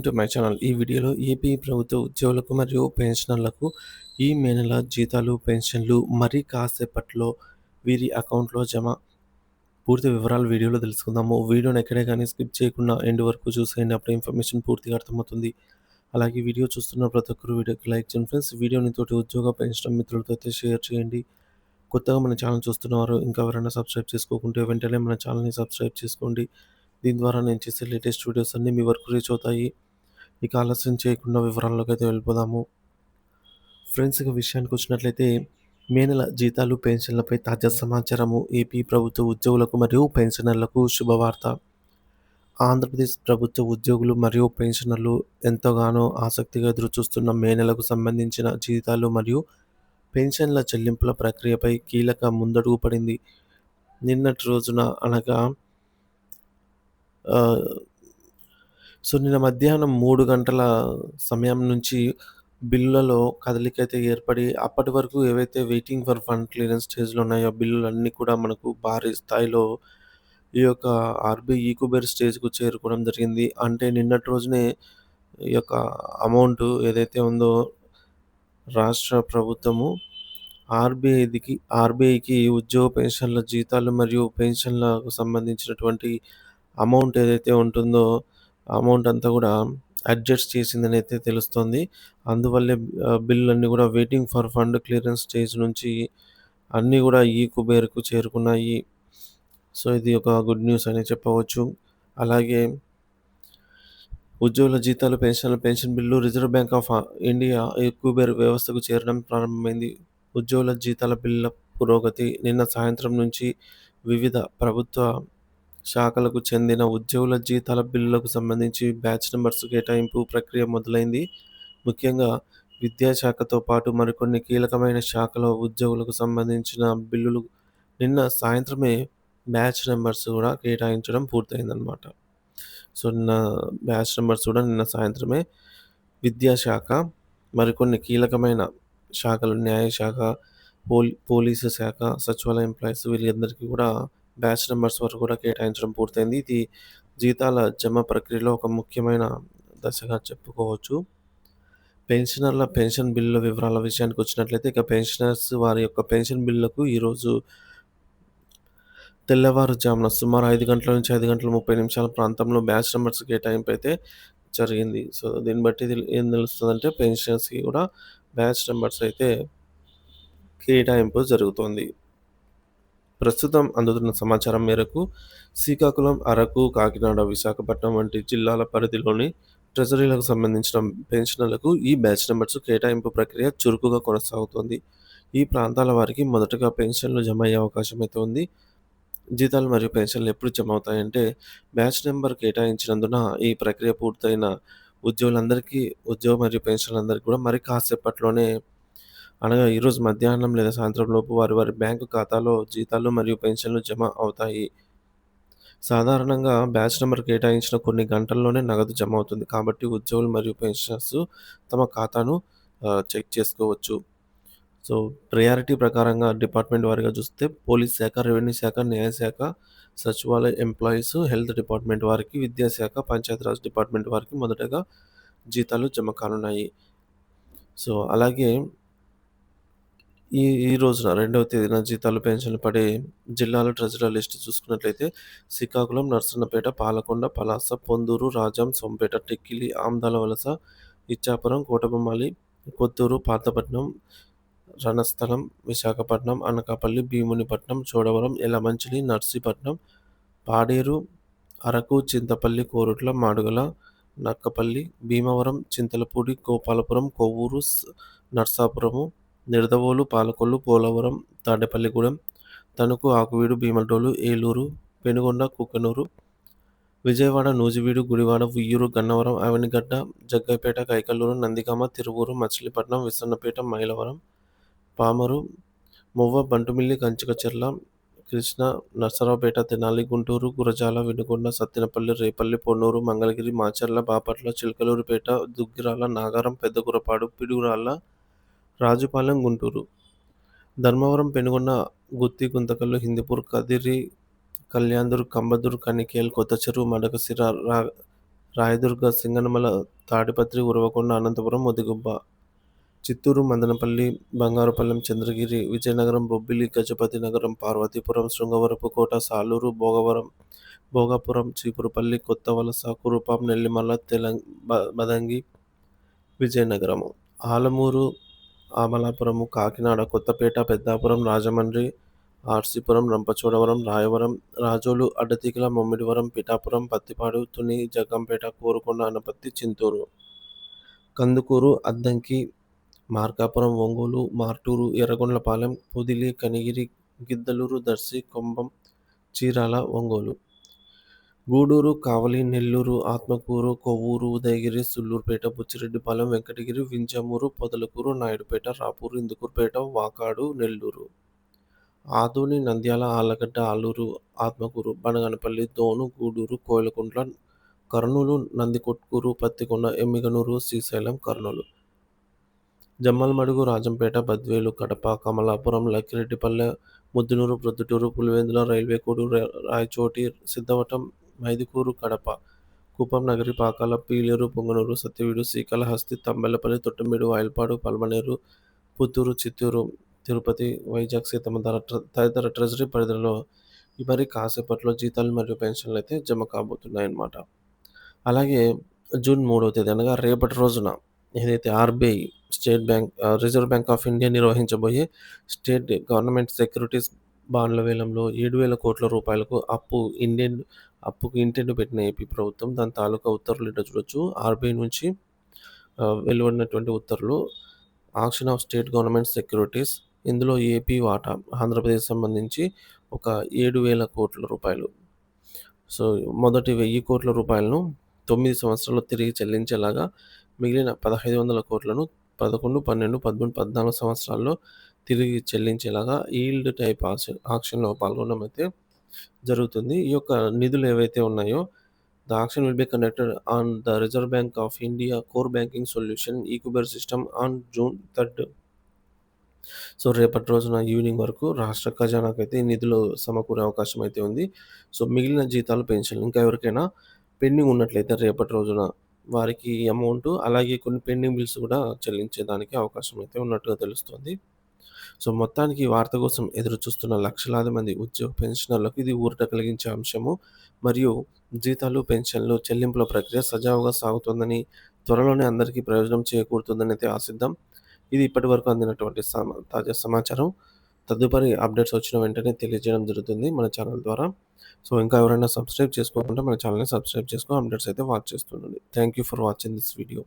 To my channel. ఈ వీడియోలో AP ప్రభుత్వ ఉద్యోగులకు మరియు పెన్షనర్లకు ఈ మే నెల జీతాలు, పెన్షన్లు మరి కాసేపట్లో వీరి అకౌంట్‌లో జమ. పూర్తి వివరాలు వీడియోలో తెలుసుకుందాము. వీడియోని ఎక్కడే గానీ స్కిప్ చేయకుండా ఎండ్ వరకు చూసేయండి. అప్పుడే ఇన్ఫర్మేషన్ పూర్తిగా అర్థమవుతుంది. అలాగే వీడియో చూస్తున్న ప్రతి ఒక్కరు వీడియోకి లైక్ చేయండి ఫ్రెండ్స్. వీడియోని తోటి ఉద్యోగ, పెన్షన్ మిత్రులతో అయితే షేర్ చేయండి. కొత్తగా మన ఛానల్ చూస్తున్నవారు ఇంకా ఎవరైనా సబ్స్క్రైబ్ చేసుకోకుంటే వెంటనే మన ఛానల్‌ని సబ్స్క్రైబ్ చేసుకోండి. దీని ద్వారా నేను చేసే లేటెస్ట్ వీడియోస్ అన్నీ మీ వరకు రీచ్ అవుతాయి. ఇక ఆలస్యం చేయకుండా వివరాల్లోకైతే వెళ్ళిపోదాము. ఫ్రెండ్స్, ఇక విషయానికొచ్చినట్లయితే మే నెల జీతాలు, పెన్షన్లపై తాజా సమాచారము. ఏపీ ప్రభుత్వ ఉద్యోగులకు మరియు పెన్షనర్లకు శుభవార్త. ఆంధ్రప్రదేశ్ ప్రభుత్వ ఉద్యోగులు మరియు పెన్షనర్లు ఎంతగానో ఆసక్తిగా ఎదురుచూస్తున్న మే నెలకు సంబంధించిన జీతాలు మరియు పెన్షన్ల చెల్లింపుల ప్రక్రియపై కీలక ముందడుగు పడింది. నిన్నటి రోజున అనగా ఆహ్, నిన్న మధ్యాహ్నం 3 గంటల సమయం నుంచి బిల్లులలో కదలికైతే ఏర్పడి, అప్పటి వరకు ఏవైతే వెయిటింగ్ ఫర్ ఫండ్ క్లియరెన్స్ స్టేజ్‌లో ఉన్నాయో బిల్లులన్నీ కూడా మనకు భారీ స్థాయిలో ఈ యొక్క ఆర్‌బీఐ ఈకుబేర్ స్టేజ్‌కు చేరుకోవడం జరిగింది. అంటే నిన్నటి రోజునే ఈ యొక్క అమౌంట్ ఏదైతే ఉందో రాష్ట్ర ప్రభుత్వము ఆర్‌బీఐకి ఉద్యోగ పెన్షన్ల జీతాలు మరియు పెన్షన్లకు సంబంధించినటువంటి అమౌంట్ ఏదైతే ఉంటుందో, ఆ అమౌంట్ అంతా గూడా అడ్జస్ట్ చేసిందనైతే తెలుస్తోంది. అందువల్లే బిల్లులన్నీ గూడా waiting for fund clearance stage నుంచి అన్నీ గూడా ఈ కుబేర్‌కు చేరుకున్నాయి. ఇది ఒక గుడ్ న్యూస్ అనే చెప్పవచ్చు. అలాగే ఉద్యోగుల జీతాలు, pension bill reserve bank of India Kuber వ్యవస్థకు చేరడం ప్రారంభమైంది. ఉద్యోగుల జీతాల బిల్లుల పురోగతి. నిన్న సాయంత్రం నుంచి వివిధ ప్రభుత్వ శాఖలకు చెందిన ఉద్యోగుల జీతాల బిల్లులకు సంబంధించి బ్యాచ్ నంబర్స్ కేటాయింపు ప్రక్రియ మొదలైంది. ముఖ్యంగా విద్యాశాఖతో పాటు మరికొన్ని కీలకమైన శాఖల ఉద్యోగులకు సంబంధించిన బిల్లులు నిన్న సాయంత్రమే బ్యాచ్ నంబర్స్ కూడా కేటాయించడం పూర్తయిందనమాట. నిన్న బ్యాచ్ నంబర్స్ కూడా నిన్న సాయంత్రమే విద్యాశాఖ, మరికొన్ని కీలకమైన శాఖలు న్యాయశాఖ, పోలీసు శాఖ, సచివాలయ ఎంప్లాయీస్ వీళ్ళందరికీ కూడా బ్యాచ్ నంబర్స్ వరకు కూడా కేటాయించడం పూర్తయింది. ఇది జీతాల జమ ప్రక్రియలో ఒక ముఖ్యమైన దశగా చెప్పుకోవచ్చు. పెన్షనర్ల పెన్షన్ బిల్లుల వివరాల విషయానికొచ్చినట్లయితే, ఇక పెన్షనర్స్ వారి యొక్క పెన్షన్ బిల్లులకు ఈరోజు తెల్లవారుజామున సుమారు 5 గంటల నుంచి 5 గంటల 30 నిమిషాల ప్రాంతంలో బ్యాచ్ నంబర్స్ కేటాయింపు అయితే జరిగింది. దీన్ని బట్టి ఏం తెలుస్తదంటే పెన్షనర్స్‌కి కూడా బ్యాచ్ నంబర్స్ అయితే కేటాయింపు జరుగుతోంది. ప్రస్తుతం అందుతున్న సమాచారం మేరకు శ్రీకాకుళం, అరకు, కాకినాడ, విశాఖపట్నం వంటి జిల్లాల పరిధిలోని ట్రెజరీలకు సంబంధించిన పెన్షనర్లకు ఈ బ్యాచ్ నంబర్స్ కేటాయింపు ప్రక్రియ చురుకుగా కొనసాగుతోంది. ఈ ప్రాంతాల వారికి మొదటగా పెన్షన్లు జమ అయ్యే అవకాశం అయితే ఉంది. జీతాలు మరియు పెన్షన్లు ఎప్పుడు జమ అవుతాయంటే, బ్యాచ్ నంబర్ కేటాయించినందున ఈ ప్రక్రియ పూర్తయిన ఉద్యోగులందరికీ, ఉద్యోగ మరియు పెన్షన్లందరికీ కూడా మరి కాసేపట్లోనే అనగా ఈరోజు మధ్యాహ్నం లేదా సాయంత్రం లోపు వారి వారి బ్యాంకు ఖాతాలో జీతాలు మరియు పెన్షన్లు జమ అవుతాయి. సాధారణంగా బ్యాచ్ నంబర్ కేటాయించిన కొన్ని గంటల్లోనే నగదు జమ అవుతుంది. కాబట్టి ఉద్యోగులు మరియు పెన్షనర్స్ తమ ఖాతాను చెక్ చేసుకోవచ్చు. ప్రయారిటీ ప్రకారంగా డిపార్ట్మెంట్ వారీగా చూస్తే పోలీస్ శాఖ, రెవెన్యూ శాఖ, న్యాయశాఖ, సచివాలయ ఎంప్లాయీస్, హెల్త్ డిపార్ట్మెంట్ వారికి, విద్యాశాఖ, పంచాయతీరాజ్ డిపార్ట్మెంట్ వారికి మొదటగా జీతాలు జమ కానున్నాయి. అలాగే ఈ రోజున 2వ తేదీన జీతాలు, పెన్షన్లు పడే జిల్లాల ట్రెజరర్ లిస్ట్ చూసుకున్నట్లయితే శ్రీకాకుళం, నర్సన్నపేట, పాలకొండ, పలాస, పొందూరు, రాజాం, సోంపేట, టెక్కిలి, ఆమ్దాల వలస, ఇచ్చాపురం, కోటబొమ్మాళి, కొత్తూరు, పాతపట్నం, రణస్థలం, విశాఖపట్నం, అనకాపల్లి, భీమునిపట్నం, చోడవరం, యలమంచిలి, నర్సీపట్నం, పాడేరు, అరకు, చింతపల్లి, కోరుట్ల, మాడుగుల, నక్కపల్లి, భీమవరం, చింతలపూడి, గోపాలపురం, కొవ్వూరు, నర్సాపురము, నిడదవోలు, పాలకొల్లు, పోలవరం, తాడేపల్లిగూడెం, తణుకు, ఆకువీడు, భీమడోలు, ఏలూరు, పెనుగొండ, కుక్కునూరు, విజయవాడ, నూజివీడు, గుడివాడ, ఉయ్యూరు, గన్నవరం, అవనిగడ్డ, జగ్గైపేట, కైకలూరు, నందిగామ, తిరువూరు, మచిలీపట్నం, విస్సన్నపేట, మైలవరం, పామరు, మువ్వ, బంటుమిల్లి, కంచికచర్ల, కృష్ణా, నరసరావుపేట, తెనాలి, గుంటూరు, గురజాల, వినుకొండ, సత్తెనపల్లి, రేపల్లి, పొన్నూరు, మంగళగిరి, మాచర్ల, బాపట్ల, చిలకలూరిపేట, దుగ్గిరాల, నాగారం, పెద్దగురపాడు, పిడుగురాళ్ల, రాజుపాలెం, గుంటూరు, ధర్మవరం, పెనుగొండ, గుత్తి, గుంతకల్లు, హిందూపూర్, కదిరి, కల్యాణ్‌దుర్గ్, కంబదూర్, కనికేల్, కొత్తచెరువు, మడకశిర, రాయదుర్గ, సింగనమల, తాడిపత్రి, ఉరవకొండ, అనంతపురం, ముదిగుబ్బ, చిత్తూరు, మదనపల్లి, బంగారుపల్లెం, చంద్రగిరి, విజయనగరం, బొబ్బిలి, గజపతి నగరం, పార్వతీపురం, శృంగవరపుకోట, సాలూరు, భోగాపురం, చీపురుపల్లి, కొత్తవలస, కురుపాం, నెల్లిమల, మదంగి, విజయనగరము, ఆలమూరు, అమలాపురము, కాకినాడ, కొత్తపేట, పెద్దాపురం, రాజమండ్రి, ఆర్సీపురం, రంపచోడవరం, రాయవరం, రాజోలు, అడ్డతీగల, ముమ్మిడివరం, పిఠాపురం, పత్తిపాడు, తుని, జగ్గంపేట, కోరుకొండ, అనపత్తి, చింతూరు, కందుకూరు, అద్దంకి, మార్కాపురం, ఒంగోలు, మార్టూరు, ఎర్రగొండ్లపాలెం, పొదిలి, కనిగిరి, గిద్దలూరు, దర్శి, కొంబం, చీరాల, ఒంగోలు, గూడూరు, కావలి, నెల్లూరు, ఆత్మకూరు, కొవ్వూరు, ఉదయగిరి, సుళ్లూరుపేట, బుచ్చిరెడ్డిపాలెం, వెంకటగిరి, వింజమూరు, పొదలకూరు, నాయుడుపేట, రాపూరు, ఇందుకూరుపేట, వాకాడు, నెల్లూరు, ఆదోని, నంద్యాల, ఆళ్లగడ్డ, ఆలూరు, ఆత్మకూరు, బనగానపల్లి, దోను, గూడూరు, కోయిలకుంట్ల, కర్నూలు, నందికొట్కూరు, పత్తికొండ, ఎమ్మిగనూరు, శ్రీశైలం, కర్నూలు, జమ్మలమడుగు, రాజంపేట, బద్వేలు, కడప, కమలాపురం, లక్కిరెడ్డిపల్లె, ముద్దునూరు, ప్రొద్దుటూరు, పులివెందుల, రైల్వే కోడు, రాయచోటి, సిద్ధవటం, మైదుకూరు, కడప, కుప్పం, నగరి, పాకాల, పీలేరు, పొంగనూరు, సత్యవీడు, శ్రీకాళహస్తి, తంబెల్లపల్లి, తొట్టంబేడు, వాయల్పాడు, పల్మనేరు, పుత్తూరు, చిత్తూరు, తిరుపతి, వైజాగ్, సీతమ్మధార తదితర ట్రెజరీ పరిధిలో మరి కాసేపట్లో జీతాలు మరియు పెన్షన్లు అయితే జమ కాబోతున్నాయన్నమాట. అలాగే జూన్ 3వ తేదీ అనగా రేపటి రోజున ఏదైతే RBI state bank reserve bank of India నిర్వహించబోయే స్టేట్ గవర్నమెంట్ సెక్యూరిటీస్ బాండ్ల వేలంలో 7,000 కోట్ల రూపాయలకు అప్పుకు ఇంటెంట్ పెట్టిన ఏపీ ప్రభుత్వం దాని తాలూకా ఉత్తర్వులు ఏంటో చూడొచ్చు. ఆర్బీఐ నుంచి వెలువడినటువంటి ఉత్తర్వులు. Auction of state government securities, ఇందులో ఏపీ వాటా ఆంధ్రప్రదేశ్ సంబంధించి ఒక 7,000 కోట్ల రూపాయలు. సో మొదటి 1,000 కోట్ల రూపాయలను 9 సంవత్సరాల్లో తిరిగి చెల్లించేలాగా మిగిలిన 1,500 కోట్లను 11, 12, 13, 14 సంవత్సరాల్లో తిరిగి చెల్లించేలాగా ఈల్డ్ టైప్ ఆక్షన్‌లో పాల్గొనడం అయితే జరుగుతుంది. ఈ యొక్క నిధులు ఏవైతే ఉన్నాయో, the auction will be conducted on the reserve bank of India core banking solution eKuber system on June 3. So రేపటి రోజున ఈవినింగ్ వరకు రాష్ట్ర ఖజానాకైతే ఈ నిధులు సమకూరే అవకాశం అయితే ఉంది. సో మిగిలిన జీతాలు, పెన్షన్లు ఇంకా ఎవరికైనా పెండింగ్ ఉన్నట్లయితే రేపటి రోజున వారికి అమౌంటు, అలాగే కొన్ని పెండింగ్ బిల్స్ కూడా చెల్లించేదానికి అవకాశం అయితే ఉన్నట్టుగా తెలుస్తుంది. సో మొత్తానికి ఈ వార్త కోసం ఎదురు చూస్తున్న లక్షలాది మంది ఉద్యోగ పెన్షనర్లకు ఇది ఊరట కలిగించే అంశము. మరియు జీతాలు, పెన్షన్లు చెల్లింపుల ప్రక్రియ సజావుగా సాగుతుందని, త్వరలోనే అందరికీ ప్రయోజనం చేకూరుతుందని అయితే ఆశిద్దాం. ఇది ఇప్పటివరకు అందినటువంటి తాజా సమాచారం. తదుపరి అప్డేట్స్ వచ్చిన వెంటనే తెలియజేయడం జరుగుతుంది మన ఛానల్ ద్వారా. సో ఇంకా ఎవరైనా సబ్స్క్రైబ్ చేసుకోకుంటే మన ఛానల్‌ని సబ్స్క్రైబ్ చేసుకొని అప్డేట్స్ అయితే వాచ్ చేస్తుండండి. Thank you for watching this video.